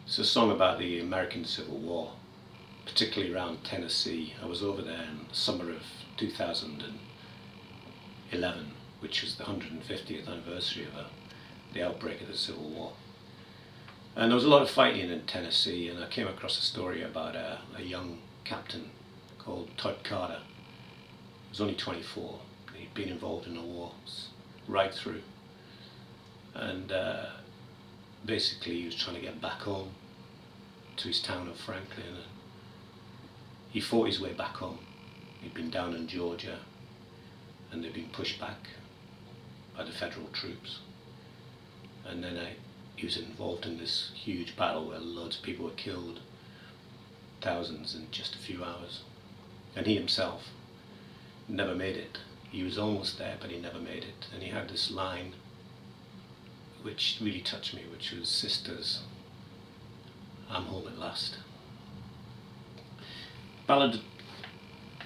It's a song about the American Civil War, particularly around Tennessee. I was over there in the summer of 2011, which was the 150th anniversary of the outbreak of the Civil War. And there was a lot of fighting in Tennessee, and I came across a story about a young captain called Todd Carter. He was only 24. He'd been involved in the war right through. And basically he was trying to get back home to his town of Franklin. He fought his way back home. He'd been down in Georgia and they'd been pushed back by the federal troops. And then he was involved in this huge battle where loads of people were killed, thousands in just a few hours. And he himself never made it. He was almost there, but he never made it. And he had this line which really touched me, which was, "Sisters, I'm home at last." Ballad,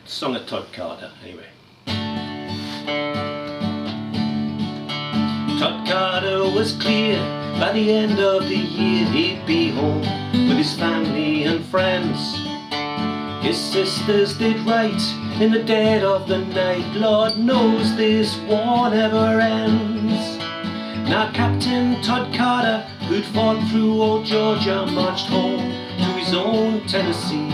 song of Todd Carter, anyway. Todd Carter was clear by the end of the year he'd be home with his family and friends. His sisters did right in the dead of the night. Lord knows this war never ends. Now Captain Todd Carter, who'd fought through old Georgia, marched home to his own Tennessee.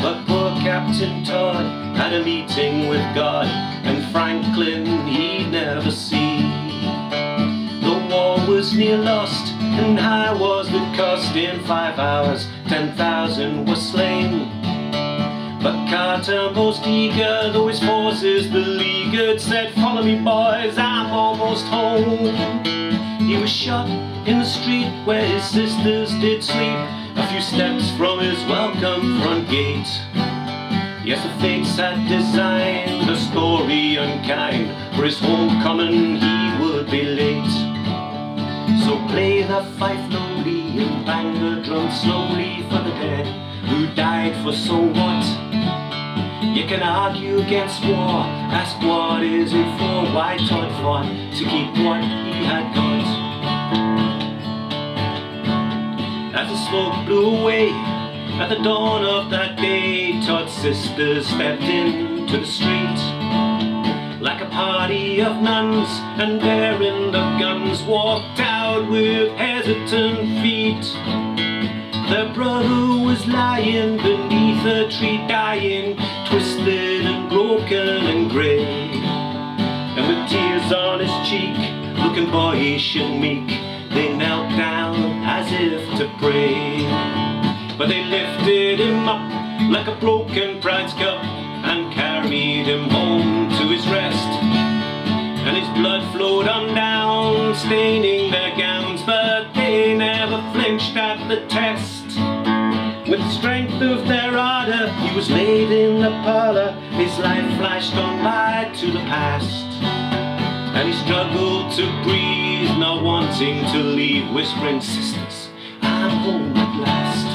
But poor Captain Todd had a meeting with God, and Franklin he'd never see. The war was near lost, and high was the cost. In 5 hours 10,000 were slain. But Carter, most eager, though his forces beleaguered, said, "Follow me boys, I'm almost home." He was shot in the street where his sisters did sleep, a few steps from his welcome front gate. Yes, the fates had designed a story unkind, for his homecoming he would be late. So play the fife lowly and bang the drum slowly for the dead who died for so what? You can argue against war, ask what is it for, why Todd fought to keep what he had got. As the smoke blew away at the dawn of that day, Todd's sisters stepped into the street like a party of nuns, and bearing the guns walked out with hesitant feet. Their brother was lying beneath a tree, dying, twisted and broken and grey, and with tears on his cheek, looking boyish and meek, they knelt down as if to pray. But they lifted him up like a broken prize cup and carried him home to his rest. And his blood flowed on down, staining their gowns, but they never flinched at the test. With the strength of their ardor, he was laid in the parlor, his life flashed on by to the past. And he struggled to breathe, not wanting to leave, whispering, "Sisters, I'm home at last."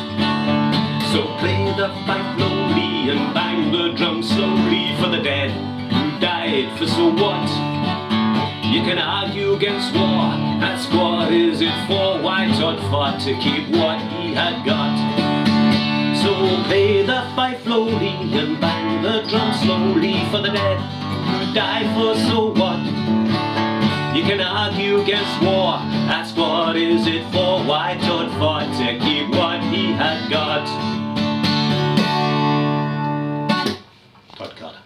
So play the fife lowly and bang the drum slowly for the dead who died for so what? You can argue against war, ask what is it for, why Todd fought to keep what he had got. So play the fife slowly and bang the drum slowly for the dead who died for so what? You can argue against war, ask what is it for, why Todd fought to keep what he had got.